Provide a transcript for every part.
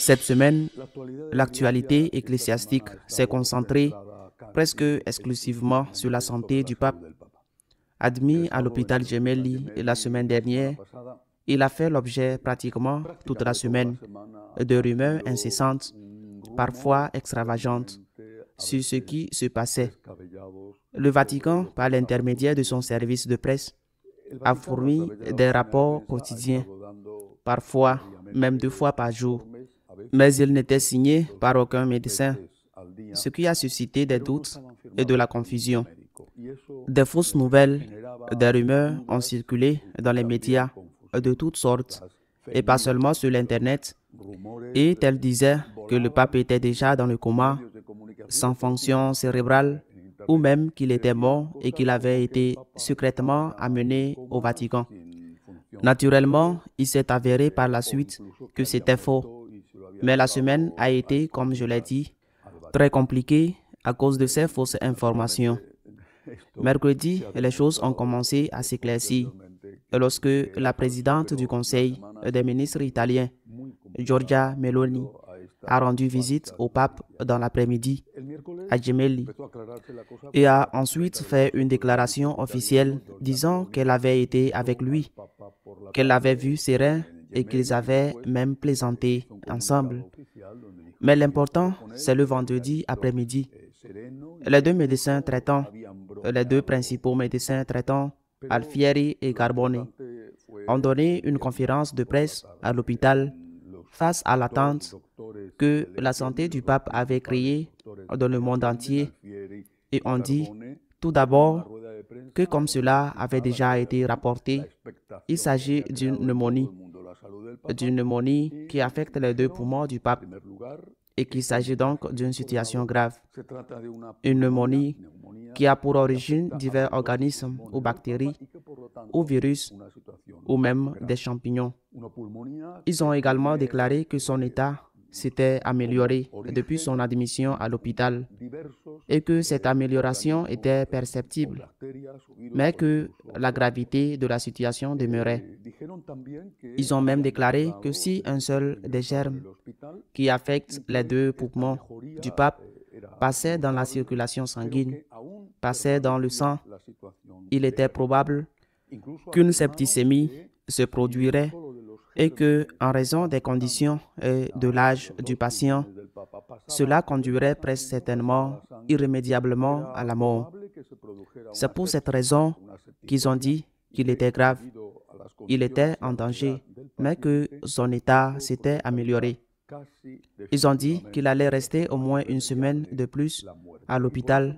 Cette semaine, l'actualité ecclésiastique s'est concentrée presque exclusivement sur la santé du pape. Admis à l'hôpital Gemelli la semaine dernière, il a fait l'objet pratiquement toute la semaine de rumeurs incessantes, parfois extravagantes, sur ce qui se passait. Le Vatican, par l'intermédiaire de son service de presse, a fourni des rapports quotidiens, parfois même 2 fois par jour, mais ils n'étaient signés par aucun médecin, ce qui a suscité des doutes et de la confusion. Des fausses nouvelles, des rumeurs ont circulé dans les médias de toutes sortes, et pas seulement sur l'Internet, et elles disaient que le pape était déjà dans le coma, sans fonction cérébrale, ou même qu'il était mort et qu'il avait été secrètement amené au Vatican. Naturellement, il s'est avéré par la suite que c'était faux. Mais la semaine a été, comme je l'ai dit, très compliquée à cause de ces fausses informations. Mercredi, les choses ont commencé à s'éclaircir lorsque la présidente du Conseil des ministres italiens, Giorgia Meloni, a rendu visite au pape dans l'après-midi à Gemelli et a ensuite fait une déclaration officielle disant qu'elle avait été avec lui, qu'elle l'avait vu serein et qu'ils avaient même plaisanté ensemble. Mais l'important, c'est le vendredi après-midi. Les 2 médecins traitants, les 2 principaux médecins traitants, Alfieri et Carboni, ont donné une conférence de presse à l'hôpital face à l'attente que la santé du pape avait créée dans le monde entier, et on dit tout d'abord que comme cela avait déjà été rapporté, il s'agit d'une pneumonie qui affecte les 2 poumons du pape et qu'il s'agit donc d'une situation grave. Une pneumonie qui a pour origine divers organismes ou bactéries ou virus ou même des champignons. Ils ont également déclaré que son état s'était amélioré depuis son admission à l'hôpital et que cette amélioration était perceptible, mais que la gravité de la situation demeurait. Ils ont même déclaré que si un seul des germes qui affectent les 2 poumons du pape passait dans la circulation sanguine, passait dans le sang, il était probable qu'une septicémie se produirait et que, en raison des conditions et de l'âge du patient, cela conduirait presque certainement, irrémédiablement à la mort. C'est pour cette raison qu'ils ont dit qu'il était grave. Il était en danger, mais que son état s'était amélioré. Ils ont dit qu'il allait rester au moins 1 semaine de plus à l'hôpital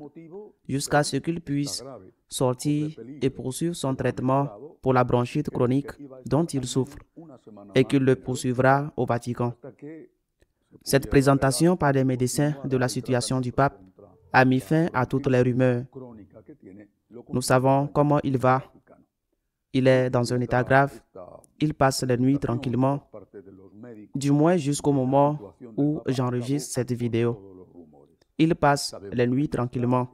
jusqu'à ce qu'il puisse sortir et poursuivre son traitement pour la bronchite chronique dont il souffre et qu'il le poursuivra au Vatican. Cette présentation par les médecins de la situation du pape a mis fin à toutes les rumeurs. Nous savons comment il va. Il est dans un état grave. Il passe les nuits tranquillement, du moins jusqu'au moment où j'enregistre cette vidéo. Il passe les nuits tranquillement.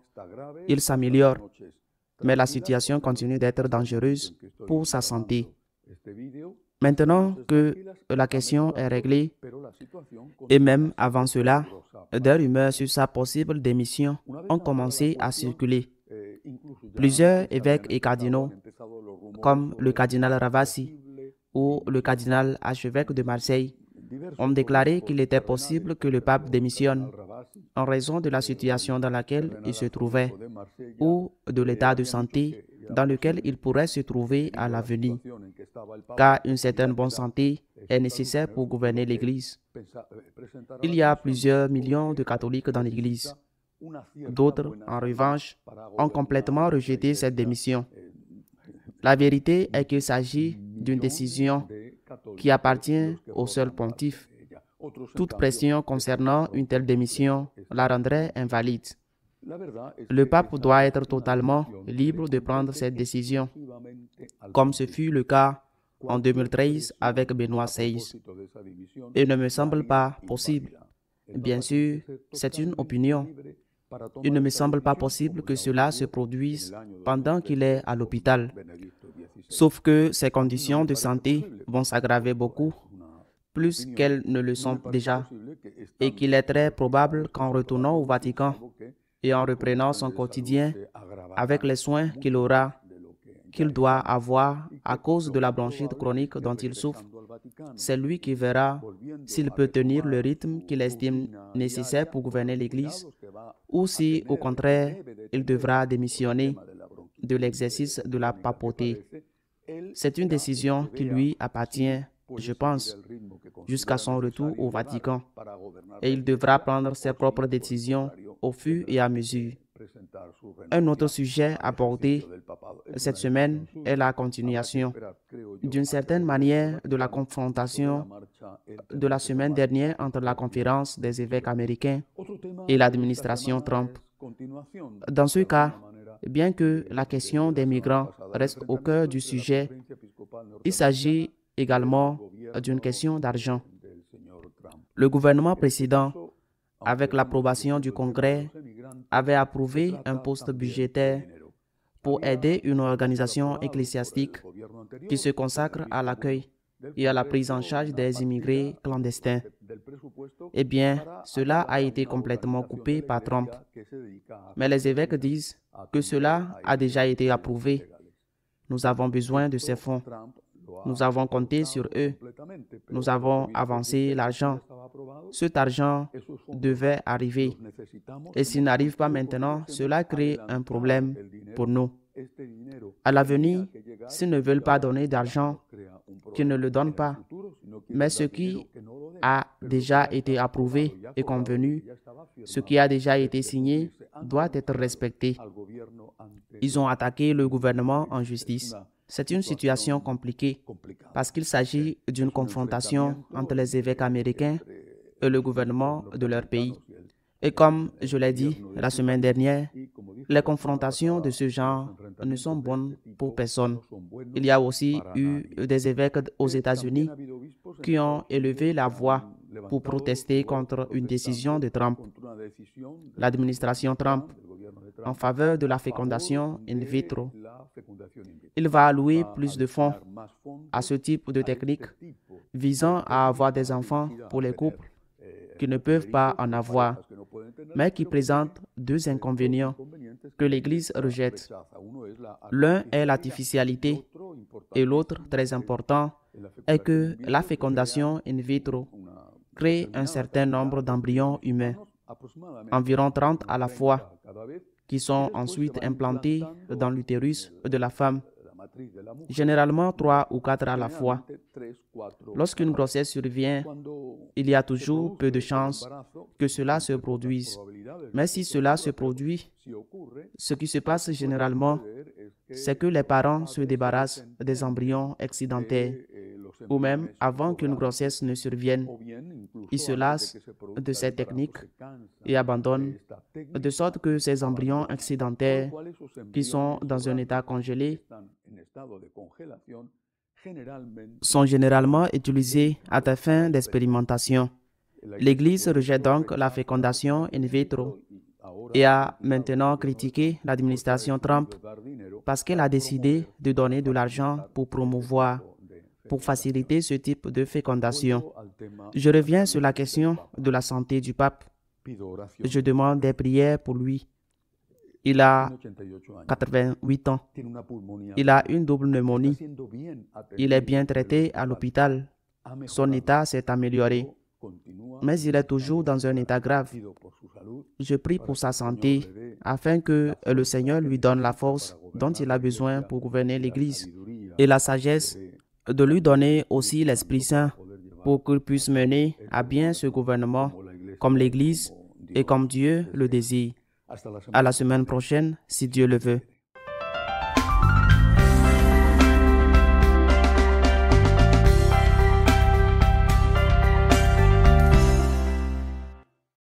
Il s'améliore, mais la situation continue d'être dangereuse pour sa santé. Maintenant que la question est réglée, et même avant cela, des rumeurs sur sa possible démission ont commencé à circuler. Plusieurs évêques et cardinaux, comme le cardinal Ravasi ou le cardinal archevêque de Marseille, ont déclaré qu'il était possible que le pape démissionne en raison de la situation dans laquelle il se trouvait ou de l'état de santé dans lequel il pourrait se trouver à l'avenir, car une certaine bonne santé est nécessaire pour gouverner l'Église. Il y a plusieurs millions de catholiques dans l'Église. D'autres, en revanche, ont complètement rejeté cette démission. La vérité est qu'il s'agit d'une décision qui appartient au seul pontife. Toute pression concernant une telle démission la rendrait invalide. Le pape doit être totalement libre de prendre cette décision, comme ce fut le cas en 2013 avec Benoît XVI. Il ne me semble pas possible. Bien sûr, c'est une opinion. Il ne me semble pas possible que cela se produise pendant qu'il est à l'hôpital. Sauf que ses conditions de santé vont s'aggraver beaucoup plus qu'elles ne le sont déjà, et qu'il est très probable qu'en retournant au Vatican et en reprenant son quotidien avec les soins qu'il doit avoir à cause de la bronchite chronique dont il souffre, c'est lui qui verra s'il peut tenir le rythme qu'il estime nécessaire pour gouverner l'Église ou si, au contraire, il devra démissionner de l'exercice de la papauté. C'est une décision qui lui appartient, je pense, jusqu'à son retour au Vatican, et il devra prendre ses propres décisions au fur et à mesure. Un autre sujet abordé cette semaine est la continuation, d'une certaine manière, de la confrontation de la semaine dernière entre la conférence des évêques américains et l'administration Trump. Dans ce cas, bien que la question des migrants reste au cœur du sujet, il s'agit également d'une question d'argent. Le gouvernement précédent, avec l'approbation du Congrès, avait approuvé un poste budgétaire pour aider une organisation ecclésiastique qui se consacre à l'accueil et à la prise en charge des immigrés clandestins. Eh bien, cela a été complètement coupé par Trump. Mais les évêques disent que cela a déjà été approuvé. Nous avons besoin de ces fonds. Nous avons compté sur eux. Nous avons avancé l'argent. Cet argent devait arriver. Et s'il n'arrive pas maintenant, cela crée un problème pour nous. À l'avenir, s'ils ne veulent pas donner d'argent, qu'ils ne le donnent pas. Mais ce qui a déjà été approuvé et convenu, ce qui a déjà été signé, doit être respecté. Ils ont attaqué le gouvernement en justice. C'est une situation compliquée parce qu'il s'agit d'une confrontation entre les évêques américains et le gouvernement de leur pays. Et comme je l'ai dit la semaine dernière, les confrontations de ce genre ne sont bonnes pour personne. Il y a aussi eu des évêques aux États-Unis qui ont élevé la voix pour protester contre une décision de Trump. L'administration Trump en faveur de la fécondation in vitro. Il va allouer plus de fonds à ce type de technique visant à avoir des enfants pour les couples qui ne peuvent pas en avoir, mais qui présentent deux inconvénients que l'Église rejette. L'un est l'artificialité et l'autre, très important, est que la fécondation in vitro crée un certain nombre d'embryons humains, environ 30 à la fois, qui sont ensuite implantés dans l'utérus de la femme, généralement 3 ou 4 à la fois. Lorsqu'une grossesse survient, il y a toujours peu de chances que cela se produise. Mais si cela se produit, ce qui se passe généralement, c'est que les parents se débarrassent des embryons excédentaires, ou même avant qu'une grossesse ne survienne. Ils se lassent de cette technique et abandonnent, de sorte que ces embryons excédentaires, qui sont dans un état congelé, sont généralement utilisés à des fins d'expérimentation. L'Église rejette donc la fécondation in vitro et a maintenant critiqué l'administration Trump parce qu'elle a décidé de donner de l'argent pour promouvoir, pour faciliter ce type de fécondation. Je reviens sur la question de la santé du pape. Je demande des prières pour lui. Il a 88 ans. Il a une double pneumonie. Il est bien traité à l'hôpital. Son état s'est amélioré. Mais il est toujours dans un état grave. Je prie pour sa santé afin que le Seigneur lui donne la force dont il a besoin pour gouverner l'Église et la sagesse de lui donner aussi l'Esprit Saint pour qu'il puisse mener à bien ce gouvernement comme l'Église et comme Dieu le désire. À la semaine prochaine, si Dieu le veut.